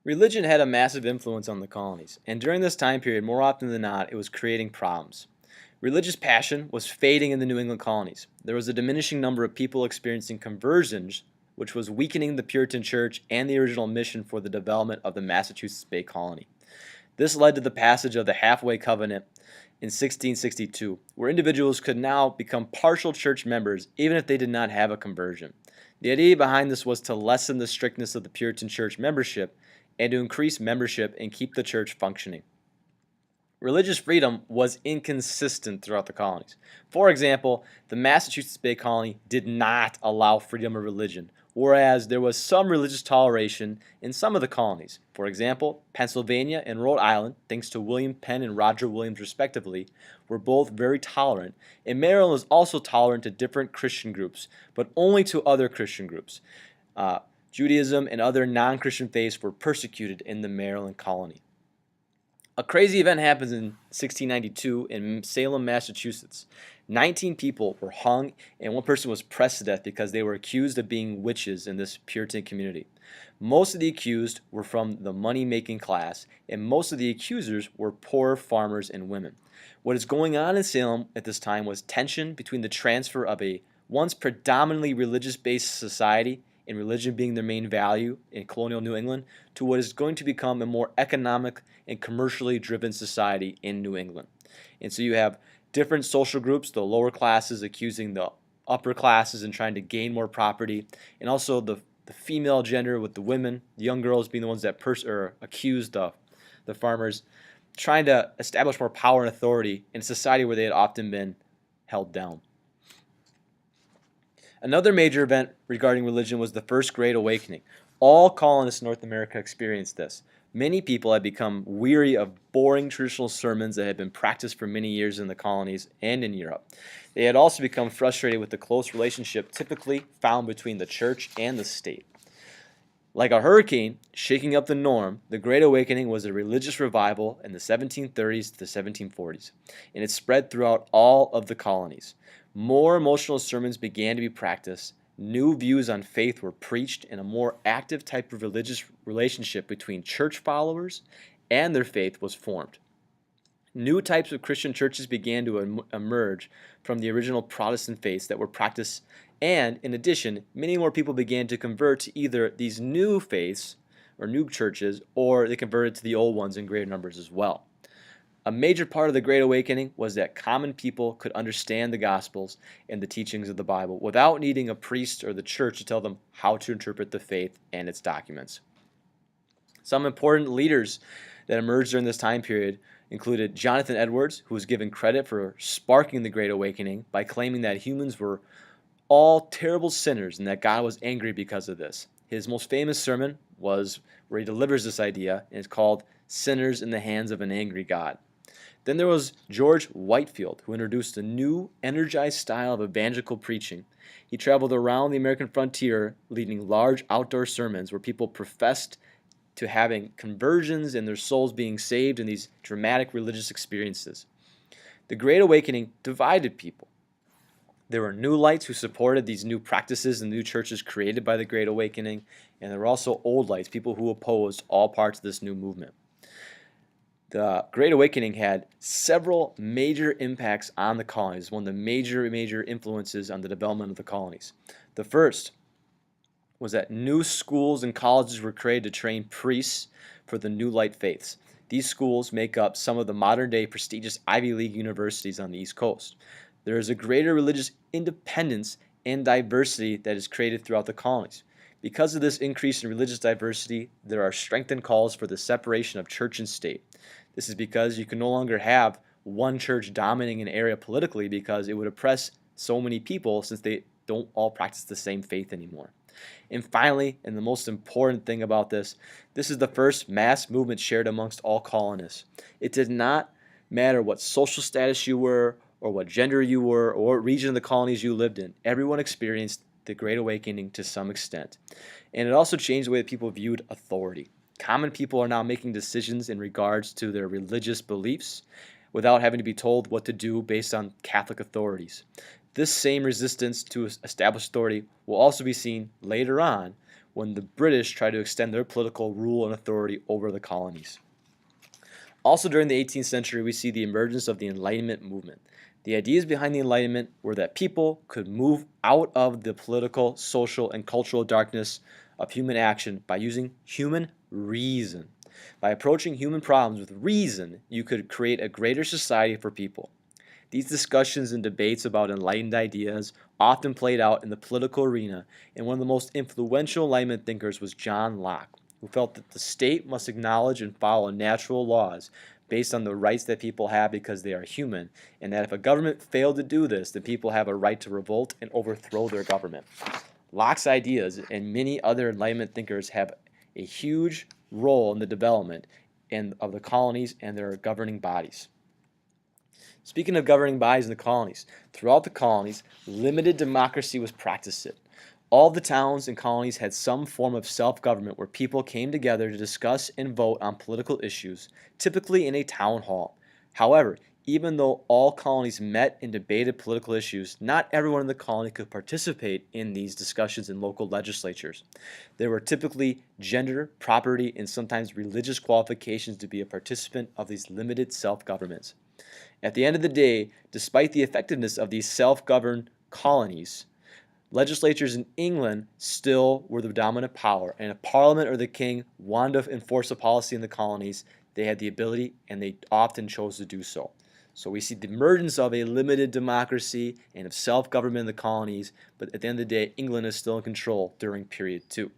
Religion had a massive influence on the colonies, and during this time period, more often than not, it was creating problems. Religious passion was fading in the New England colonies. There was a diminishing number of people experiencing conversions, which was weakening the Puritan church and the original mission for the development of the Massachusetts Bay Colony. This led to the passage of the Halfway Covenant in 1662, where individuals could now become partial church members even if they did not have a conversion. The idea behind this was to lessen the strictness of the Puritan church membership and to increase membership and keep the church functioning. Religious freedom was inconsistent throughout the colonies. For example, the Massachusetts Bay Colony did not allow freedom of religion, whereas there was some religious toleration in some of the colonies. For example, Pennsylvania and Rhode Island, thanks to William Penn and Roger Williams respectively, were both very tolerant, and Maryland was also tolerant to different Christian groups, but only to other Christian groups. Judaism and other non-Christian faiths were persecuted in the Maryland colony. A crazy event happens in 1692 in Salem, Massachusetts. 19 people were hung and one person was pressed to death because they were accused of being witches in this Puritan community. Most of the accused were from the money-making class, and most of the accusers were poor farmers and women. What is going on in Salem at this time was tension between the transfer of a once predominantly religious-based society, and religion being their main value in colonial New England, to what is going to become a more economic and commercially driven society in New England. And so you have different social groups, the lower classes accusing the upper classes and trying to gain more property, and also the female gender with the women, the young girls being the ones that accused the farmers, trying to establish more power and authority in a society where they had often been held down. Another major event regarding religion was the First Great Awakening. All colonists in North America experienced this. Many people had become weary of boring traditional sermons that had been practiced for many years in the colonies and in Europe. They had also become frustrated with the close relationship typically found between the church and the state. Like a hurricane shaking up the norm, the Great Awakening was a religious revival in the 1730s to the 1740s, and it spread throughout all of the colonies. More emotional sermons began to be practiced, new views on faith were preached, and a more active type of religious relationship between church followers and their faith was formed. New types of Christian churches began to emerge from the original Protestant faiths that were practiced, and in addition, many more people began to convert to either these new faiths or new churches, or they converted to the old ones in greater numbers as well. A major part of the Great Awakening was that common people could understand the Gospels and the teachings of the Bible without needing a priest or the church to tell them how to interpret the faith and its documents. Some important leaders that emerged during this time period included Jonathan Edwards, who was given credit for sparking the Great Awakening by claiming that humans were all terrible sinners and that God was angry because of this. His most famous sermon was where he delivers this idea, and it's called Sinners in the Hands of an Angry God. Then there was George Whitefield, who introduced a new, energized style of evangelical preaching. He traveled around the American frontier, leading large outdoor sermons where people professed to having conversions and their souls being saved in these dramatic religious experiences. The Great Awakening divided people. There were new lights who supported these new practices and new churches created by the Great Awakening, and there were also old lights, people who opposed all parts of this new movement. The Great Awakening had several major impacts on the colonies, one of the major influences on the development of the colonies. The first was that new schools and colleges were created to train priests for the New Light faiths. These schools make up some of the modern-day prestigious Ivy League universities on the East Coast. There is a greater religious independence and diversity that is created throughout the colonies. Because of this increase in religious diversity, there are strengthened calls for the separation of church and state. This is because you can no longer have one church dominating an area politically because it would oppress so many people since they don't all practice the same faith anymore. And finally, and the most important thing about this is the first mass movement shared amongst all colonists. It did not matter what social status you were, or what gender you were, or what region of the colonies you lived in. Everyone experienced the Great Awakening to some extent. And it also changed the way that people viewed authority. Common people are now making decisions in regards to their religious beliefs without having to be told what to do based on Catholic authorities. This same resistance to established authority will also be seen later on when the British tried to extend their political rule and authority over the colonies. Also during the 18th century, we see the emergence of the Enlightenment movement. The ideas behind the Enlightenment were that people could move out of the political, social, and cultural darkness of human action by using human reason. By approaching human problems with reason, you could create a greater society for people. These discussions and debates about enlightened ideas often played out in the political arena, and one of the most influential Enlightenment thinkers was John Locke, who felt that the state must acknowledge and follow natural laws based on the rights that people have because they are human, and that if a government failed to do this, then people have a right to revolt and overthrow their government. Locke's ideas and many other Enlightenment thinkers have a huge role in the development of the colonies and their governing bodies. Speaking of governing bodies in the colonies, throughout the colonies, limited democracy was practiced. All the towns and colonies had some form of self-government where people came together to discuss and vote on political issues, typically in a town hall. However, even though all colonies met and debated political issues, not everyone in the colony could participate in these discussions in local legislatures. There were typically gender, property, and sometimes religious qualifications to be a participant of these limited self-governments. At the end of the day, despite the effectiveness of these self-governed colonies, legislatures in England still were the dominant power, and if Parliament or the King wanted to enforce a policy in the colonies, they had the ability and they often chose to do so. So we see the emergence of a limited democracy and of self-government in the colonies, but at the end of the day, England is still in control during period 2.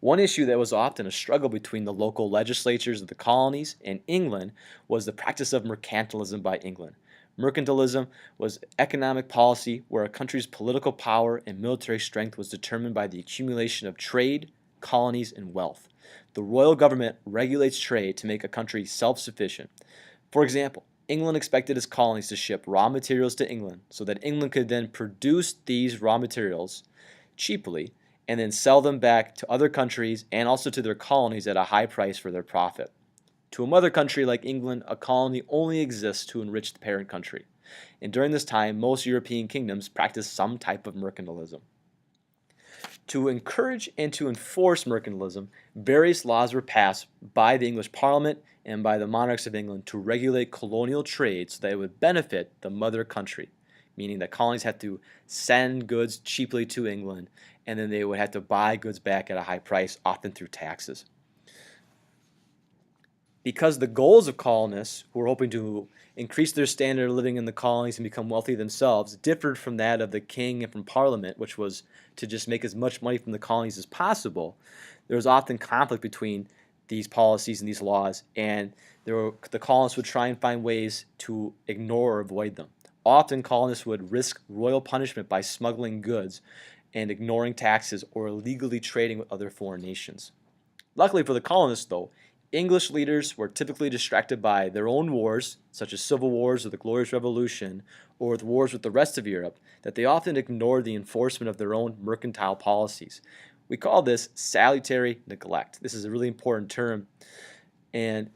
One issue that was often a struggle between the local legislatures of the colonies and England was the practice of mercantilism by England. Mercantilism was economic policy where a country's political power and military strength was determined by the accumulation of trade, colonies, and wealth. The royal government regulates trade to make a country self-sufficient. For example, England expected its colonies to ship raw materials to England so that England could then produce these raw materials cheaply and then sell them back to other countries and also to their colonies at a high price for their profit. To a mother country like England, a colony only exists to enrich the parent country. And during this time, most European kingdoms practiced some type of mercantilism. To encourage and to enforce mercantilism, various laws were passed by the English Parliament and by the monarchs of England to regulate colonial trade so that it would benefit the mother country, meaning that colonies had to send goods cheaply to England, and then they would have to buy goods back at a high price, often through taxes. Because the goals of colonists, who were hoping to increase their standard of living in the colonies and become wealthy themselves, differed from that of the king and from Parliament, which was to just make as much money from the colonies as possible, there was often conflict between these policies and these laws, and the colonists would try and find ways to ignore or avoid them. Often colonists would risk royal punishment by smuggling goods and ignoring taxes or illegally trading with other foreign nations. Luckily for the colonists, though, English leaders were typically distracted by their own wars, such as civil wars or the Glorious Revolution, or with wars with the rest of Europe, that they often ignored the enforcement of their own mercantile policies. We call this salutary neglect. This is a really important term, and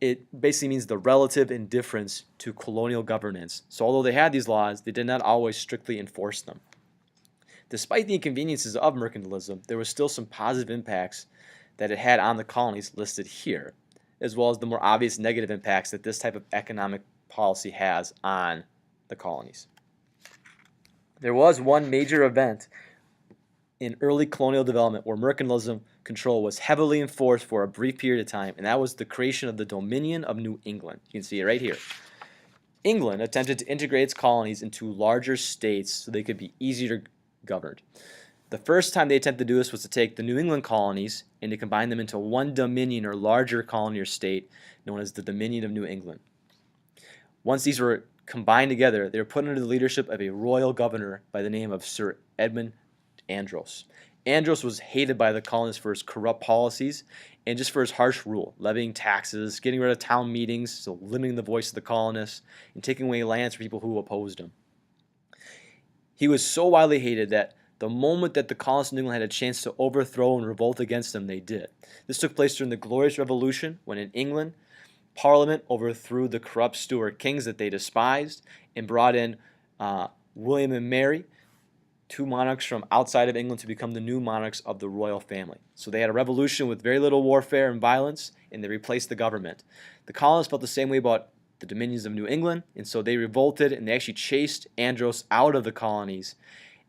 it basically means the relative indifference to colonial governance. So although they had these laws, they did not always strictly enforce them. Despite the inconveniences of mercantilism, there were still some positive impacts that it had on the colonies listed here, as well as the more obvious negative impacts that this type of economic policy has on the colonies. There was one major event in early colonial development where mercantilism control was heavily enforced for a brief period of time, and that was the creation of the Dominion of New England. You can see it right here. England attempted to integrate its colonies into larger states so they could be easier governed. The first time they attempted to do this was to take the New England colonies and to combine them into one dominion or larger colony or state known as the Dominion of New England. Once these were combined together, they were put under the leadership of a royal governor by the name of Sir Edmund Andros. Andros was hated by the colonists for his corrupt policies and just for his harsh rule, levying taxes, getting rid of town meetings, so limiting the voice of the colonists, and taking away lands for people who opposed him. He was so widely hated that the moment that the colonists in England had a chance to overthrow and revolt against him, they did. This took place during the Glorious Revolution, when in England, Parliament overthrew the corrupt Stuart kings that they despised and brought in William and Mary, two monarchs from outside of England to become the new monarchs of the royal family. So they had a revolution with very little warfare and violence, and they replaced the government. The colonists felt the same way about the dominions of New England, and so they revolted and they actually chased Andros out of the colonies.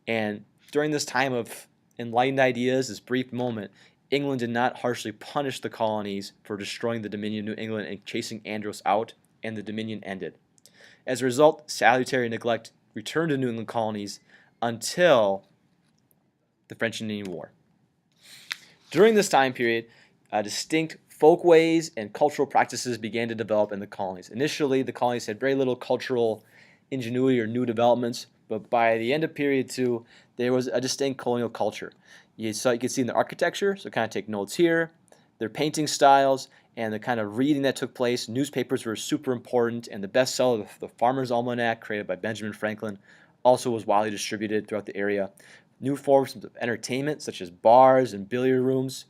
And during this time of enlightened ideas, this brief moment, England did not harshly punish the colonies for destroying the dominion of New England and chasing Andros out, and the dominion ended. As a result, salutary neglect returned to New England colonies until the French and Indian War. During this time period, distinct folkways and cultural practices began to develop in the colonies. Initially, the colonies had very little cultural ingenuity or new developments, but by the end of period 2, there was a distinct colonial culture. You can see in the architecture, so kind of take notes here, their painting styles, and the kind of reading that took place. Newspapers were super important, and the bestseller, the Farmer's Almanac, created by Benjamin Franklin, also was widely distributed throughout the area. New forms of entertainment, such as bars and billiard rooms,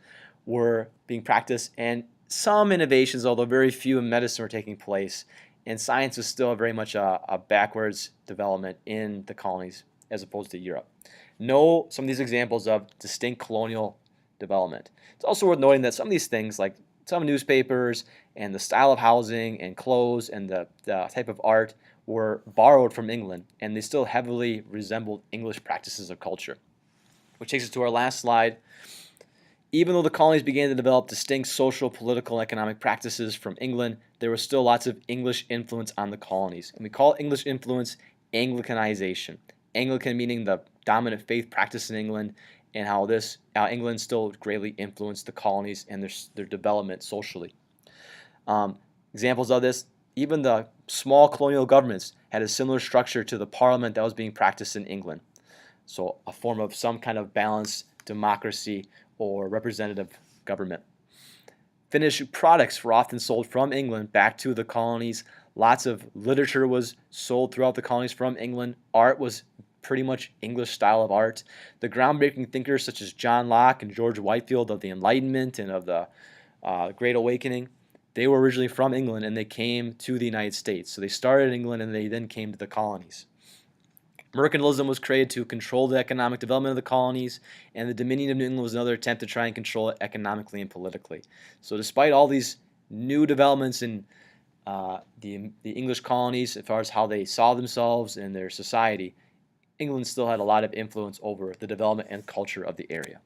were being practiced, and some innovations, although very few in medicine, were taking place. And science was still very much a backwards development in the colonies as opposed to Europe. Know some of these examples of distinct colonial development. It's also worth noting that some of these things, like some newspapers and the style of housing and clothes and the type of art, were borrowed from England, and they still heavily resembled English practices of culture. Which takes us to our last slide. Even though the colonies began to develop distinct social, political, and economic practices from England, there was still lots of English influence on the colonies. And we call English influence Anglicanization. Anglican meaning the dominant faith practice in England, and how England still greatly influenced the colonies and their development socially. Examples of this, even the small colonial governments had a similar structure to the parliament that was being practiced in England. So a form of some kind of balanced democracy or representative government. Finished products were often sold from England back to the colonies. Lots of literature was sold throughout the colonies from England. Art was pretty much English style of art. The groundbreaking thinkers such as John Locke and George Whitefield of the Enlightenment and of the Great Awakening, they were originally from England and they came to the United States. So they started in England and they then came to the colonies. Mercantilism was created to control the economic development of the colonies, and the Dominion of New England was another attempt to try and control it economically and politically. So despite all these new developments in the English colonies as far as how they saw themselves and their society, England still had a lot of influence over the development and culture of the area.